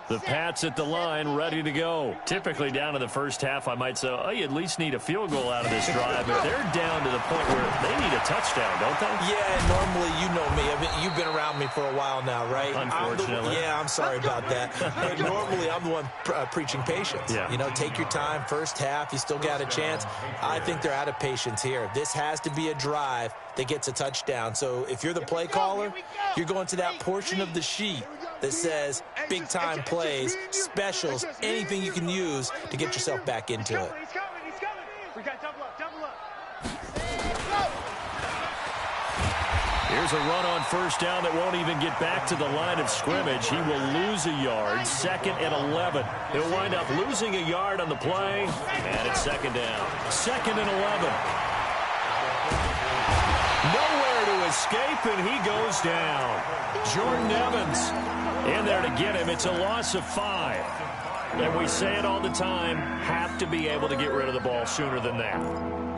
The Pats at the line, ready to go. Typically down to the first half, I might say, oh, you at least need a field goal out of this drive. But they're down to the point where they need a touchdown, don't they? Yeah, normally, you know me. I mean, you've been around me for a while now, right? Unfortunately. I'm sorry about that. But normally, I'm the one preaching patience. Yeah. You know, take your time. First half, you still got a chance. I think they're out of patience here. This has to be a drive that gets a touchdown. So if you're the play caller, you're going to that portion of the sheet that says big-time plays, specials, anything you can use to get yourself back into it. He's coming. We got double up. Here's a run on first down that won't even get back to the line of scrimmage. He will lose a yard, 2nd and 11. He'll wind up losing a yard on the play, and it's 2nd down. 2nd and 11. Nowhere to escape, and he goes down. Jordan Evans in there to get him. It's a loss of 5. And we say it all the time, have to be able to get rid of the ball sooner than that.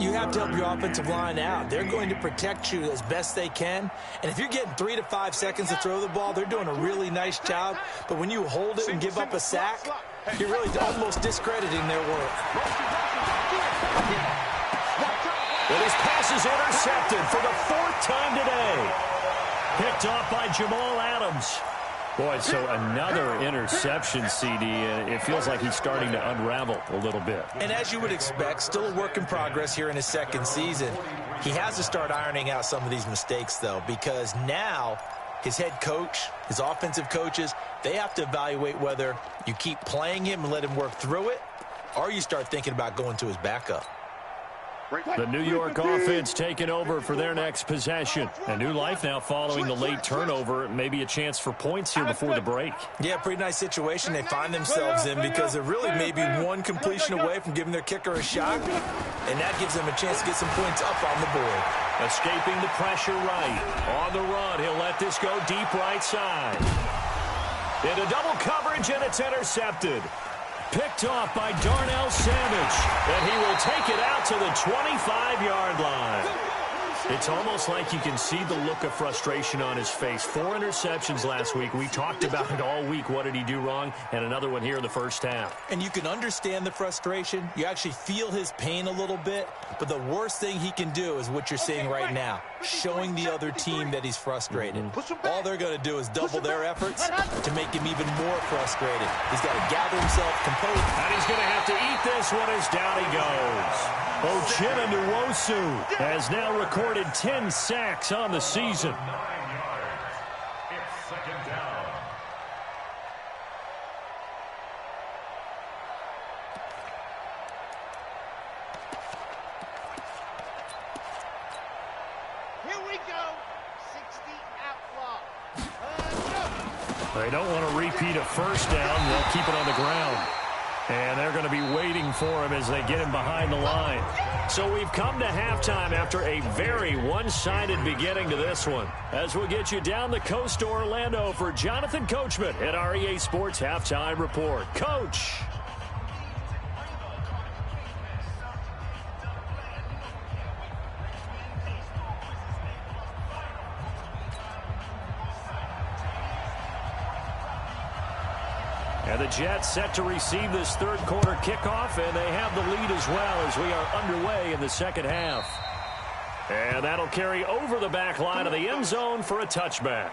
You have to help your offensive line out. They're going to protect you as best they can. And if you're getting 3 to 5 seconds to throw the ball, they're doing a really nice job. But when you hold it and give up a sack, you're really almost discrediting their work. Well, his pass is intercepted for the 4th time today. Picked off by Jamal Adams. Boy, so another interception, CD. It feels like he's starting to unravel a little bit. And as you would expect, still a work in progress here in his 2nd season. He has to start ironing out some of these mistakes, though, because now his head coach, his offensive coaches, they have to evaluate whether you keep playing him and let him work through it, or you start thinking about going to his backup. The New York offense taking over for their next possession. A new life now following the late turnover. Maybe a chance for points here before the break. Yeah, pretty nice situation they find themselves in because they're really maybe one completion away from giving their kicker a shot, and that gives them a chance to get some points up on the board. Escaping the pressure right. On the run, he'll let this go deep right side. Into double coverage, and it's intercepted. Picked off by Darnell Savage, and he will take it out to the 25-yard line. It's almost like you can see the look of frustration on his face. 4 interceptions last week. We talked about it all week. What did he do wrong? And another one here in the first half. And you can understand the frustration. You actually feel his pain a little bit. But the worst thing he can do is what you're seeing right now, showing the other team that he's frustrated. All they're going to do is double their efforts to make him even more frustrated. He's got to gather himself, compose. And he's going to have to eat this one as down he goes. Uchenna Nwosu has now recorded 10 sacks on the season. It's 2nd down. Here we go. 60 outlaw. They don't want to repeat a first down. They'll keep it on the ground. And they're going to be waiting for him as they get him behind the line. So we've come to halftime after a very one-sided beginning to this one. As we'll get you down the coast to Orlando for Jonathan Coachman at our EA Sports Halftime Report. Coach. And the Jets set to receive this third quarter kickoff, and they have the lead as well as we are underway in the second half. And that'll carry over the back line of the end zone for a touchback.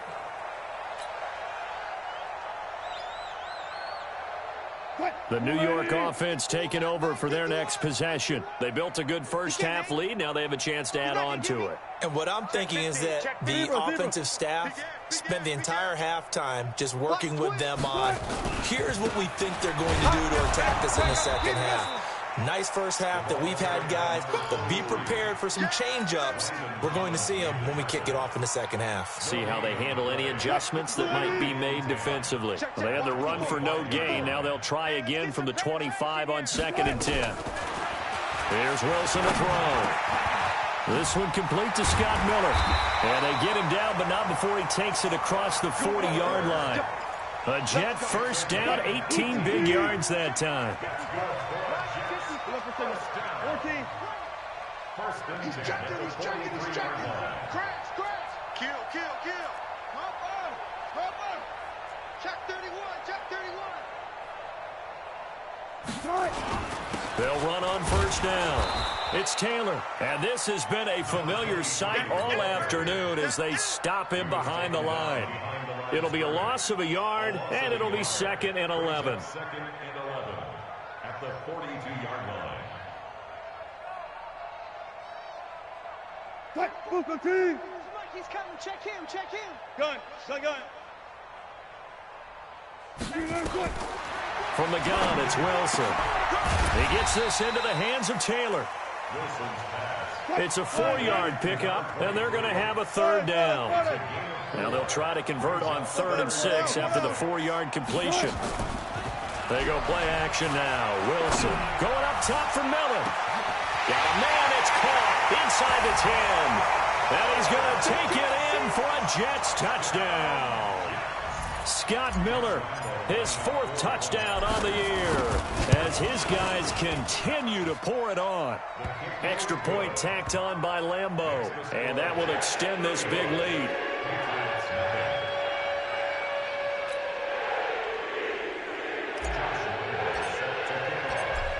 The New York offense taking over for their next possession. They built a good first half lead. Now they have a chance to add on to it. And what I'm thinking is that the offensive staff spent the entire halftime just working with them on, here's what we think they're going to do to attack us in the second half. Nice first half that we've had, guys, but be prepared for some change-ups. We're going to see them when we kick it off in the second half. See how they handle any adjustments that might be made defensively. Well, they had the run for no gain. Now they'll try again from the 25 on 2nd and 10. Here's Wilson to throw. This one complete to Scott Miller. And they get him down, but not before he takes it across the 40-yard line. A Jet first down, 18 big yards that time. 14. He's checking. Cracks. Kill. Hop on. Check 31. They'll run on first down. It's Taylor, and this has been a familiar sight all afternoon as they stop him behind the line. It'll be a loss of a yard, and it'll be 2nd and 11. Second and 11 at the 42-yard line. He's coming. Check him. Check him. Gun. From the gun, it's Wilson. He gets this into the hands of Taylor. It's a 4-yard pickup, and they're going to have a 3rd down. Now they'll try to convert on 3rd and 6 after the 4-yard completion. They go play action now. Wilson going up top for Miller. Got a man, it's caught inside the 10. And he's going to take it in for a Jets touchdown. Scott Miller, his 4th touchdown on the year as his guys continue to pour it on. Extra point tacked on by Lambeau, and that will extend this big lead.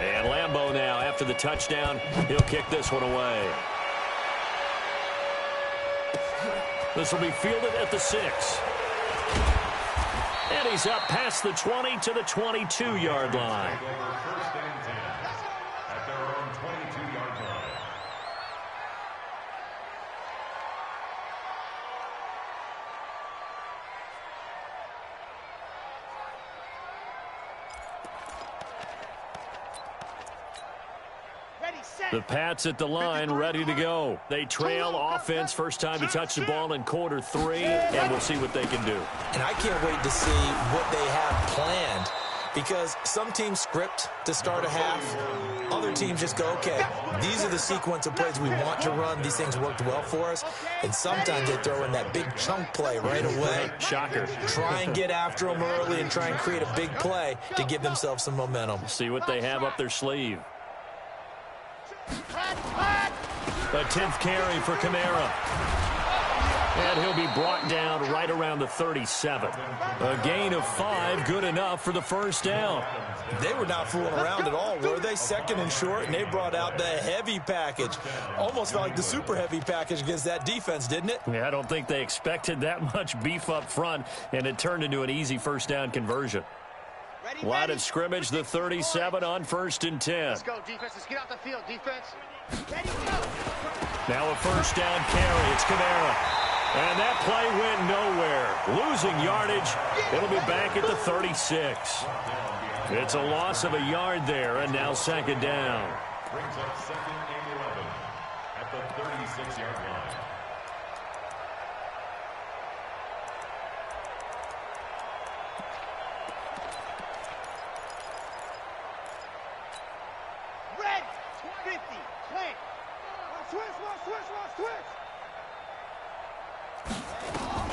And Lambeau now, after the touchdown, he'll kick this one away. This will be fielded at the 6. And he's up past the 20 to the 22-yard line. First and 10 at their own 22-yard line. The Pats at the line, ready to go. They trail offense, first time to touch the ball in quarter 3, and we'll see what they can do. And I can't wait to see what they have planned, because some teams script to start a half. Other teams just go, okay, these are the sequence of plays we want to run. These things worked well for us. And sometimes they throw in that big chunk play right away. Shocker. Try and get after them early and try and create a big play to give themselves some momentum. See what they have up their sleeve. A 10th carry for Kamara. And he'll be brought down right around the 37. A gain of 5, good enough for the first down. They were not fooling around at all, were they? 2nd and short, and they brought out the heavy package. Almost felt like the super heavy package against that defense, didn't it? Yeah, I don't think they expected that much beef up front, and it turned into an easy first down conversion. Line of scrimmage, the 37 on 1st and 10. Let's go, defense. Let's get out the field, defense. Ready, go. Now a first down carry. It's Kamara. And that play went nowhere. Losing yardage. It'll be back at the 36. It's a loss of a yard there, and now 2nd down. Brings up 2nd and 11 at the 36-yard line. Red, 50, play. Switch.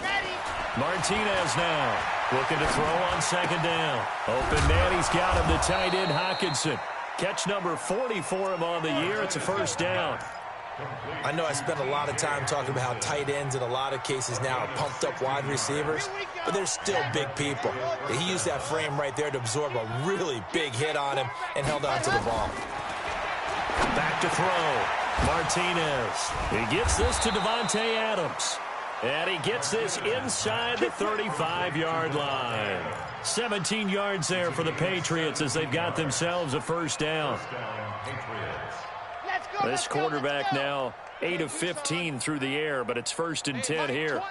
Ready. Martinez now looking to throw on 2nd down. Open man, he's got him, the tight end Hockenson. Catch number 40 for him on the year. It's a first down. I know I spent a lot of time talking about how tight ends in a lot of cases now are pumped up wide receivers, but they're still big people. He used that frame right there to absorb a really big hit on him and held on to the ball. Back to throw. Martinez. He gets this to Devontae Adams. And he gets this inside the 35-yard line. 17 yards there for the Patriots as they've got themselves a first down. This quarterback now 8 of 15 through the air, but it's 1st and 10 here.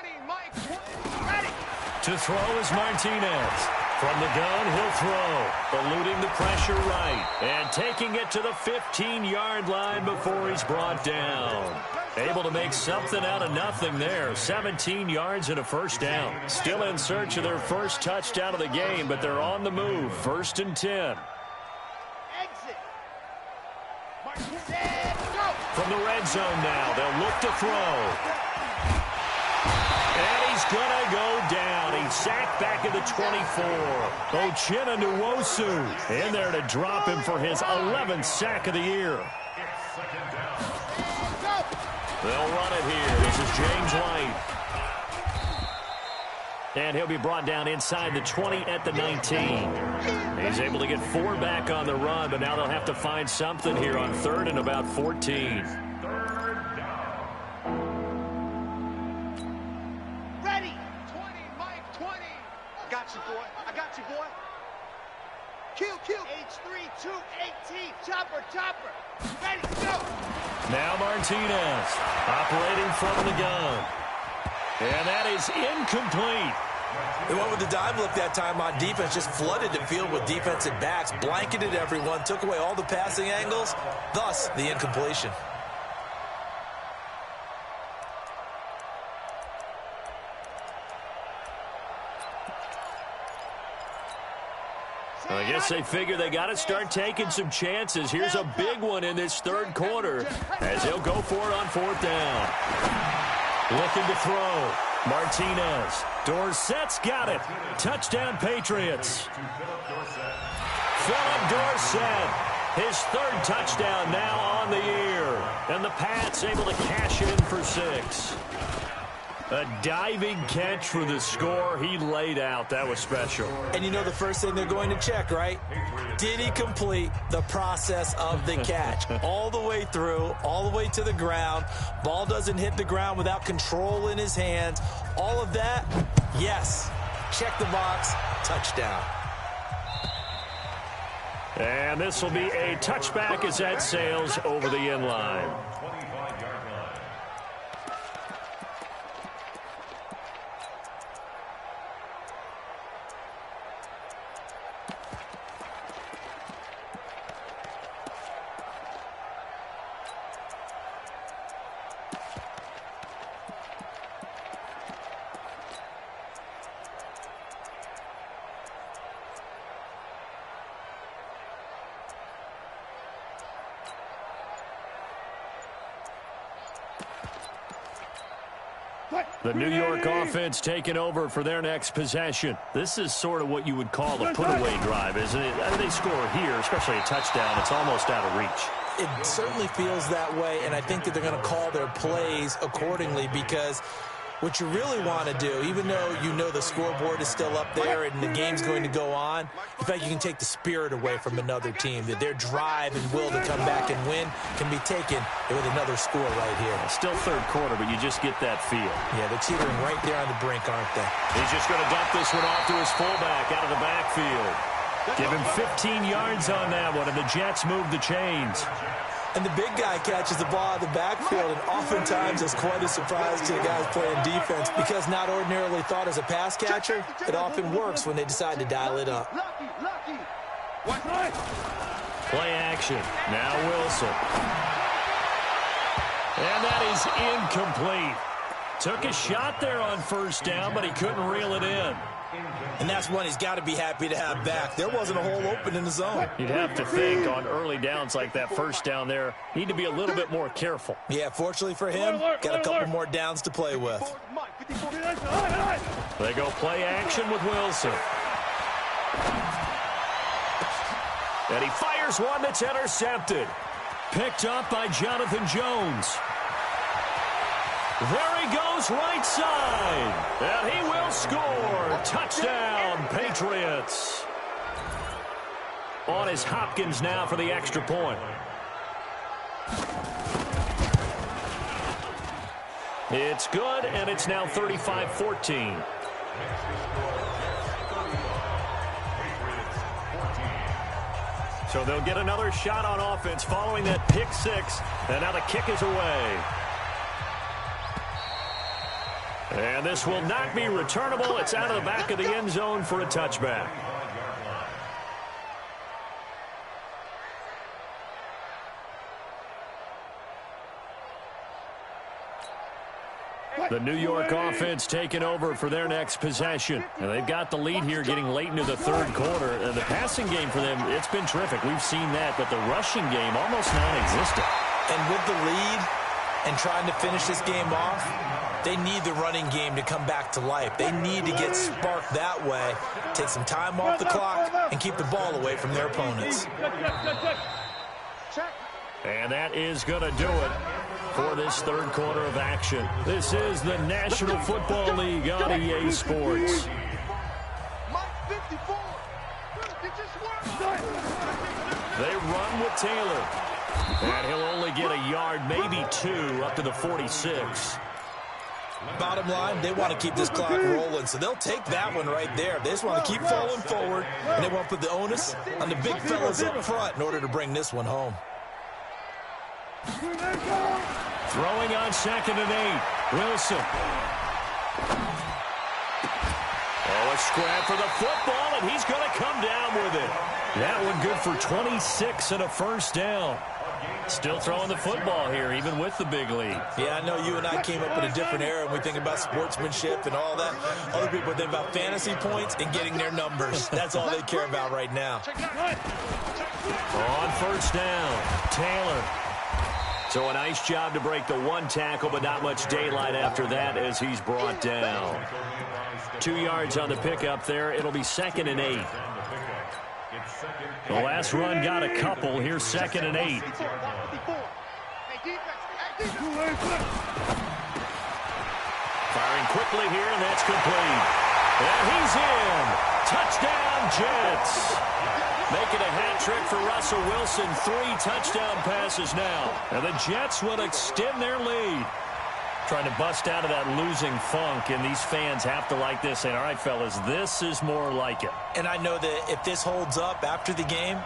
To throw is Martinez. From the gun, he'll throw. Eluding the pressure right. And taking it to the 15-yard line before he's brought down. Able to make something out of nothing there. 17 yards and a first down. Still in search of their first touchdown of the game, but they're on the move. 1st and 10. Exit. From the red zone now, they'll look to throw. And he's going to go down. He's sacked back at the 24. Uchenna Nwosu in there to drop him for his 11th sack of the year. They'll run it here. This is James White. And he'll be brought down inside the 20 at the 19. He's able to get 4 back on the run, but now they'll have to find something here on 3rd and about 14. Ready. 20, Mike, 20. I got you, boy. I got you, boy. Kill. H3, 218. Chopper. Ready, go. Now Martinez operating from the gun. And that is incomplete. They went with the dime look that time on defense, just flooded the field with defensive backs, blanketed everyone, took away all the passing angles, thus the incompletion. I guess they figure they got to start taking some chances. Here's a big one in this 3rd quarter as he'll go for it on 4th down. Looking to throw. Martinez. Dorsett's got it. Touchdown, Patriots. Philip Dorsett. His 3rd touchdown now on the year. And the Pats able to cash in for 6. A diving catch for the score. He laid out. That was special. And you know the first thing they're going to check, right? Did he complete the process of the catch? All the way through, all the way to the ground. Ball doesn't hit the ground without control in his hands. All of that, yes. Check the box. Touchdown. And this will be a touchback as that sails over the end line. The New York offense taking over for their next possession. This is sort of what you would call a put-away drive, isn't it? I mean, they score here, especially a touchdown. It's almost out of reach. It certainly feels that way, and I think that they're going to call their plays accordingly because what you really want to do, even though you know the scoreboard is still up there and the game's going to go on, in fact, you can take the spirit away from another team, that their drive and will to come back and win can be taken with another score right here. Still 3rd quarter, but you just get that feel. Yeah, they're teetering right there on the brink, aren't they? He's just going to dump this one off to his fullback out of the backfield. Give him 15 yards on that one, and the Jets move the chains. And the big guy catches the ball out of the backfield, and oftentimes it's quite a surprise to the guys playing defense because not ordinarily thought as a pass catcher, it often works when they decide to dial it up. Play action. Now Wilson. And that is incomplete. Took a shot there on 1st down, but he couldn't reel it in. And that's one he's got to be happy to have back. There wasn't a hole open in the zone. You'd have to think on early downs like that 1st down there, need to be a little bit more careful. Yeah, fortunately for him, got a couple more downs to play with. They go play action with Wilson. And he fires one that's intercepted. Picked up by Jonathan Jones. There he goes right side. And he will score. Touchdown, Patriots. On is Hopkins now for the extra point. It's good, and it's now 35-14. So they'll get another shot on offense following that pick 6, and now the kick is away. And this will not be returnable. It's out of the back of the end zone for a touchback. The New York offense taking over for their next possession. And they've got the lead here getting late into the 3rd quarter. And the passing game for them, it's been terrific. We've seen that, but the rushing game almost non-existent. And with the lead and trying to finish this game off, they need the running game to come back to life. They need to get sparked that way, take some time off the clock, and keep the ball away from their opponents. And that is going to do it for this 3rd quarter of action. This is the National Football League on EA Sports. They run with Taylor. And he'll only get a yard, maybe 2, up to the 46. Bottom line, they want to keep this clock rolling, so they'll take that one right there. They just want to keep falling forward, and they want to put the onus on the big fellas up front in order to bring this one home. Throwing on 2nd and 8. Wilson. Oh, a scrap for the football, and he's going to come down with it. That one good for 26 and a first down. Still throwing the football here, even with the big lead. Yeah, I know you and I came up in a different era, and we think about sportsmanship and all that. Other people think about fantasy points and getting their numbers. That's all they care about right now. On first down, Taylor. So a nice job to break the 1 tackle, but not much daylight after that as he's brought down. 2 yards on the pickup there. It'll be 2nd and 8. The last run got a couple. Here's 2nd and 8. Firing quickly here, and that's complete. And he's in. Touchdown, Jets. Making a hat trick for Russell Wilson. 3 touchdown passes now. And the Jets will extend their lead. Trying to bust out of that losing funk, and these fans have to like this. And all right, fellas, this is more like it. And I know that if this holds up after the game,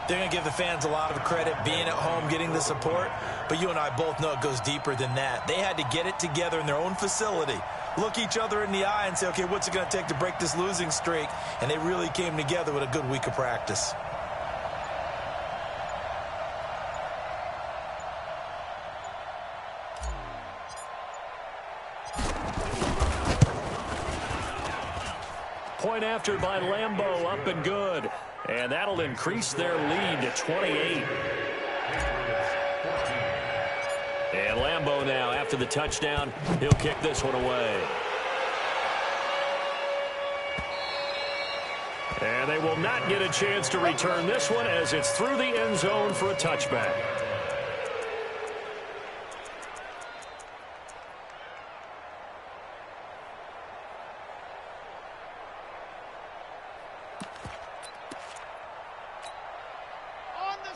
they're going to give the fans a lot of credit being at home, getting the support. But you and I both know it goes deeper than that. They had to get it together in their own facility, look each other in the eye and say, okay, what's it going to take to break this losing streak? And they really came together with a good week of practice. Point after by Lambeau, up and good. And that'll increase their lead to 28. And Lambeau now, after the touchdown, he'll kick this one away. And they will not get a chance to return this one as it's through the end zone for a touchback.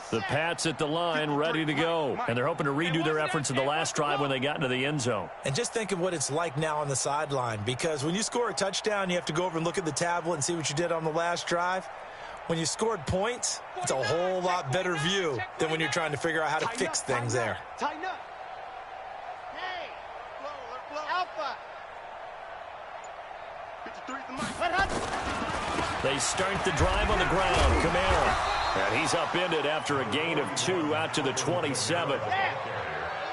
The Pats at the line, ready to go. And they're hoping to redo their efforts in the last drive when they got into the end zone. And just think of what it's like now on the sideline, because when you score a touchdown, you have to go over and look at the tablet and see what you did on the last drive. When you scored points, it's a whole lot better view than when you're trying to figure out how to fix things there. Tighten up. Hey, blow alpha. 53's the mic. They start the drive on the ground. Kamara. And he's upended after a gain of 2 out to the 27.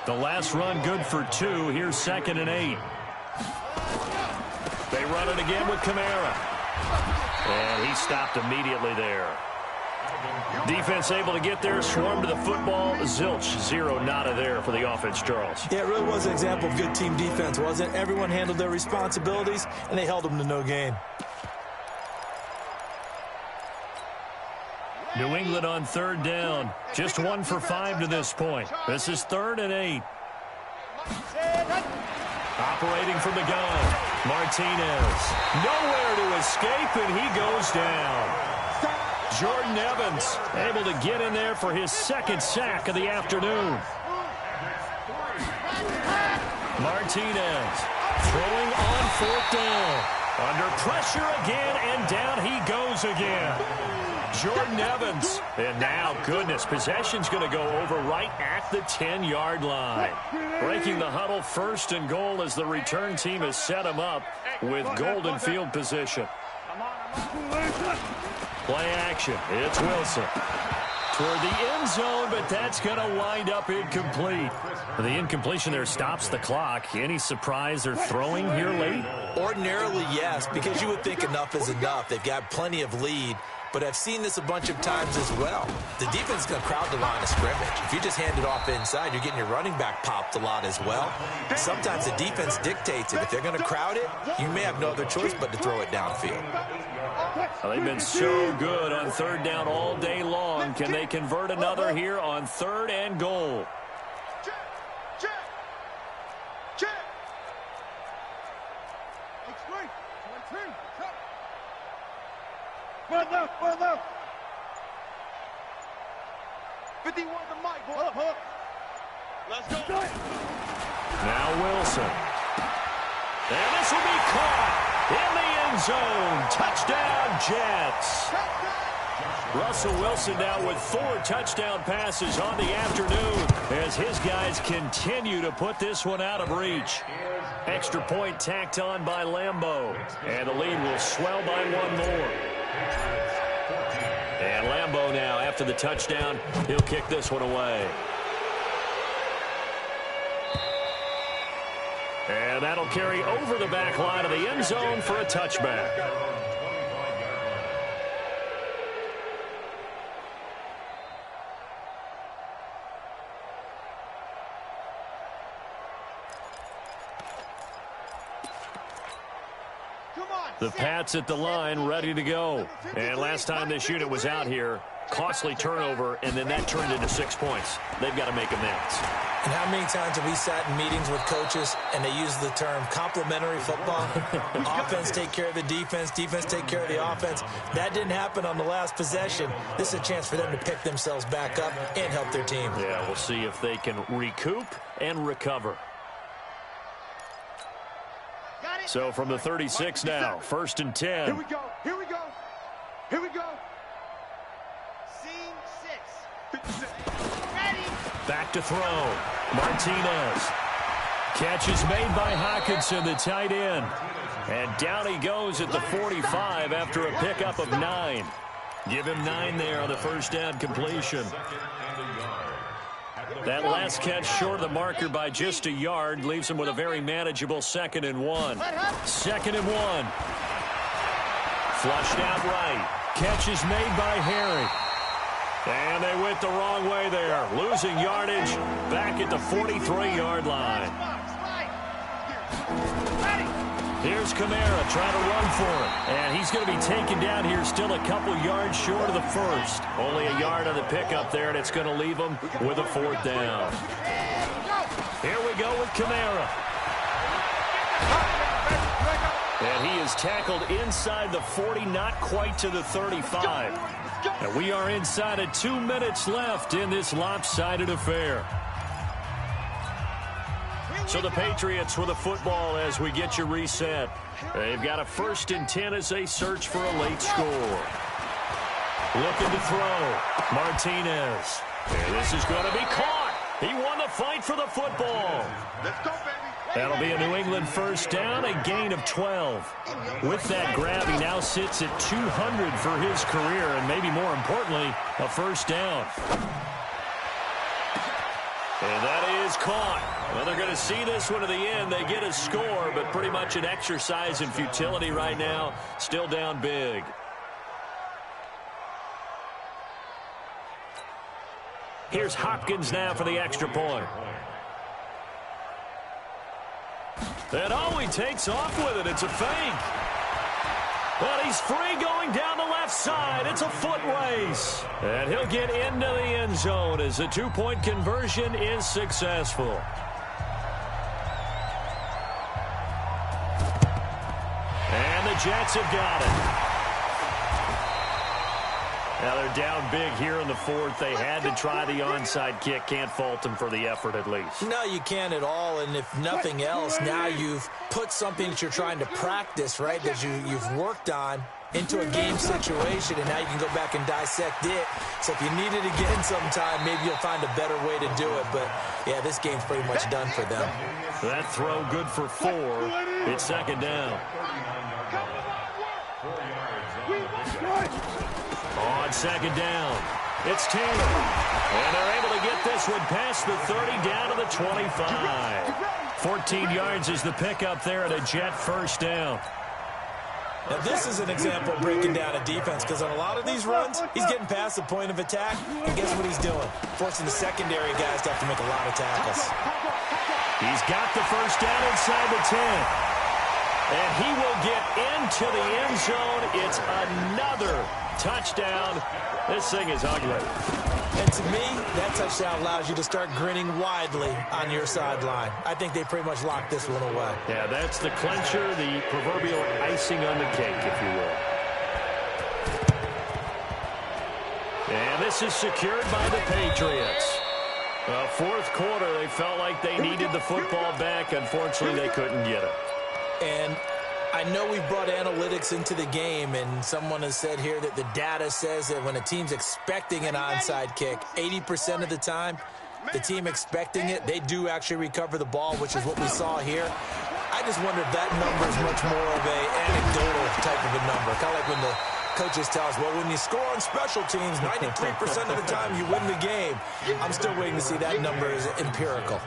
The last run good for 2. Here's 2nd and 8. They run it again with Kamara. And he stopped immediately there. Defense able to get there, swarm to the football. Zilch, 0 nada there for the offense, Charles. Yeah, it really was an example of good team defense, wasn't it? Everyone handled their responsibilities, and they held them to no gain. New England on 3rd down. Just 1 for 5 to this point. This is 3rd and 8. Operating from the gun. Martinez. Nowhere to escape, and he goes down. Jordan Evans able to get in there for his 2nd sack of the afternoon. Martinez throwing on 4th down. Under pressure again, and down he goes again. Jordan Evans. And now, goodness, possession's going to go over right at the 10-yard line. Breaking the huddle, 1st and goal as the return team has set him up with golden field position. Play action. It's Wilson. Toward the end zone, but that's going to wind up incomplete. The incompletion there stops the clock. Any surprise they're throwing here late? Ordinarily, yes, because you would think enough is enough. They've got plenty of lead. But I've seen this a bunch of times as well. The defense is going to crowd the line of scrimmage. If you just hand it off inside, you're getting your running back popped a lot as well. Sometimes the defense dictates it. If they're going to crowd it, you may have no other choice but to throw it downfield. Well, they've been so good on 3rd down all day long. Can they convert another here on 3rd and goal? Further. 51 the mic, boy. Let's go. Now Wilson. And this will be caught in the end zone. Touchdown, Jets. Russell Wilson now with 4 touchdown passes on the afternoon as his guys continue to put this one out of reach. Extra point tacked on by Lambeau. And the lead will swell by 1 more. And Lambeau now, after the touchdown, he'll kick this one away. And that'll carry over the back line of the end zone for a touchback. The Pats at the line, ready to go. And last time this unit was out here, costly turnover, and then that turned into 6 points. They've got to make amends. And how many times have we sat in meetings with coaches and they use the term complementary football? Offense take care of the defense, defense take care of the offense. That didn't happen on the last possession. This is a chance for them to pick themselves back up and help their team. Yeah, we'll see if they can recoup and recover. So from the 36 now, 1st and 10. Here we go. Here we go. Here we go. Scene 6. Ready. Back to throw. Martinez. Catch is made by Hockenson, the tight end. And down he goes at the 45 after a pickup of 9. Give him 9 there on the first down completion. That last catch short of the marker by just a yard leaves him with a very manageable 2nd and 1. 2nd and 1. Flushed out right. Catch is made by Harry. And they went the wrong way there. Losing yardage back at the 43-yard line. Here's Kamara trying to run for it. And he's going to be taken down here still a couple yards short of the first. Only a yard on the pickup there, and it's going to leave him with a 4th down. Here we go with Kamara. And he is tackled inside the 40, not quite to the 35. And we are inside of 2 minutes left in this lopsided affair. So the Patriots with the football as we get you reset. They've got a 1st and 10 as they search for a late score. Looking to throw. Martinez. And this is going to be caught. He won the fight for the football. Let's go, baby. That'll be a New England first down, a gain of 12. With that grab, he now sits at 200 for his career, and maybe more importantly, a first down. And that is caught. Well, they're going to see this one to the end. They get a score, but pretty much an exercise in futility right now. Still down big. Here's Hopkins now for the extra point. And oh, he takes off with it. It's a fake. But he's free going down the left side. It's a foot race. And he'll get into the end zone as the 2-point conversion is successful. And the Jets have got it. Now they're down big here in the 4th. They had to try the onside kick. Can't fault them for the effort at least. No, you can't at all. And if nothing else, now you've put something that you're trying to practice, right, that you've worked on into a game situation, and now you can go back and dissect it. So if you need it again sometime, maybe you'll find a better way to do it. But, yeah, this game's pretty much done for them. That throw good for 4. It's 2nd down. On 2nd down, it's Taylor. And they're able to get this one past the 30 down to the 25. 14 yards is the pickup there at a Jet first down. Now, this is an example of breaking down a defense, because on a lot of these runs, he's getting past the point of attack, and guess what he's doing? Forcing the secondary guys to have to make a lot of tackles. He's got the first down inside the 10. And he will get into the end zone. It's another touchdown. This thing is ugly. And to me, that touchdown allows you to start grinning widely on your sideline. I think they pretty much locked this one away. Yeah, that's the clincher, the proverbial icing on the cake, if you will. And this is secured by the Patriots. Fourth quarter, they felt like they needed the football back. Unfortunately, they couldn't get it. And I know we've brought analytics into the game, and someone has said here that the data says that when a team's expecting an onside kick, 80% of the time, the team expecting it, they do actually recover the ball, which is what we saw here. I just wonder if that number is much more of an anecdotal type of a number. Kind of like when the coaches tell us, well, when you score on special teams, 93% of the time you win the game. I'm still waiting to see that number is empirical.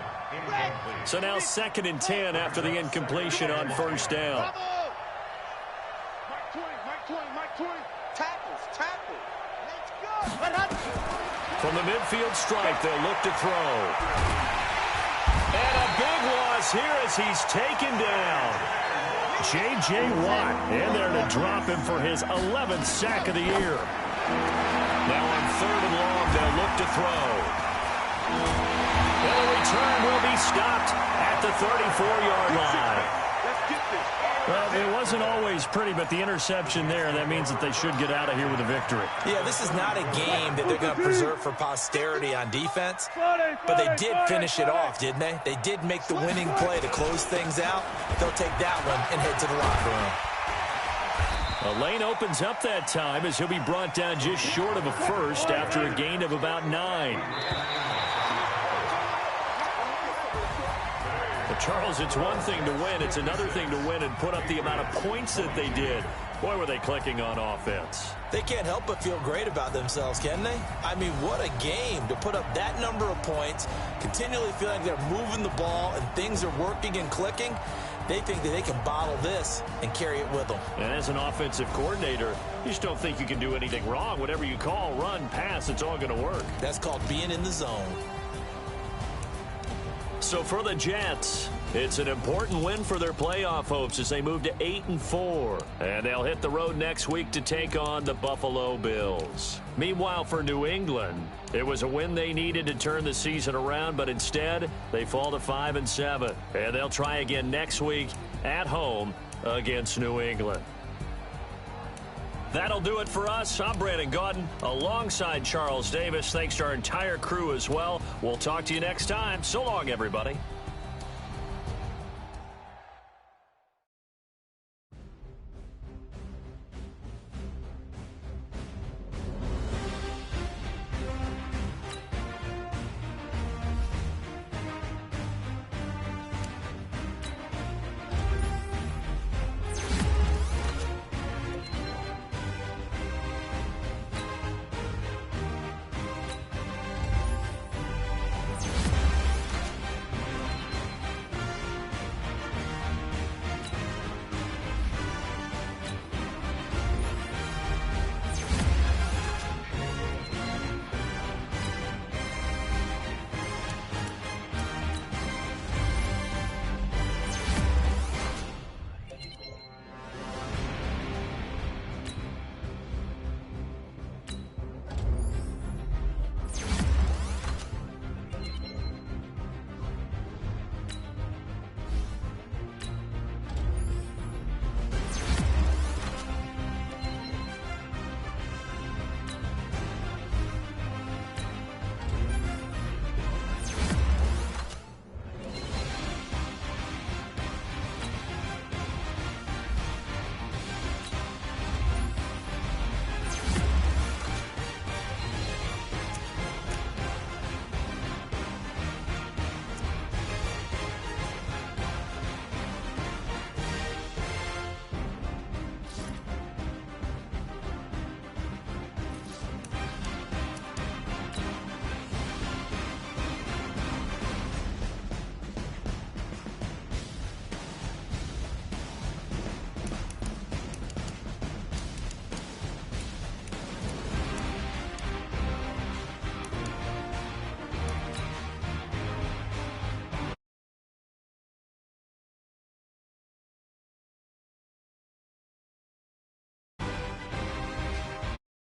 So now 2nd and 10 after the incompletion on first down. From the midfield stripe, they'll look to throw. And a big loss here as he's taken down. J.J. Watt in there to drop him for his 11th sack of the year. Now on 3rd and long, they'll look to throw. And the return will be stopped at the 34-yard line. Well, it wasn't always pretty, but the interception there, that means that they should get out of here with a victory. Yeah, this is not a game that they're going to preserve for posterity on defense, but they did finish it off, didn't they? They did make the winning play to close things out. They'll take that one and head to the locker room. A lane opens up that time as he'll be brought down just short of a first after a gain of about 9. But Charles, it's one thing to win. It's another thing to win and put up the amount of points that they did. Boy, were they clicking on offense. They can't help but feel great about themselves, can they? I mean, what a game to put up that number of points, continually feeling they're moving the ball and things are working and clicking. They think that they can bottle this and carry it with them. And as an offensive coordinator, you just don't think you can do anything wrong. Whatever you call, run, pass, it's all going to work. That's called being in the zone. So for the Jets, it's an important win for their playoff hopes as they move to 8-4. And they'll hit the road next week to take on the Buffalo Bills. Meanwhile, for New England, it was a win they needed to turn the season around, but instead, they fall to 5-7. And they'll try again next week at home against New England. That'll do it for us. I'm Brandon Gaudin alongside Charles Davis. Thanks to our entire crew as well. We'll talk to you next time. So long, everybody.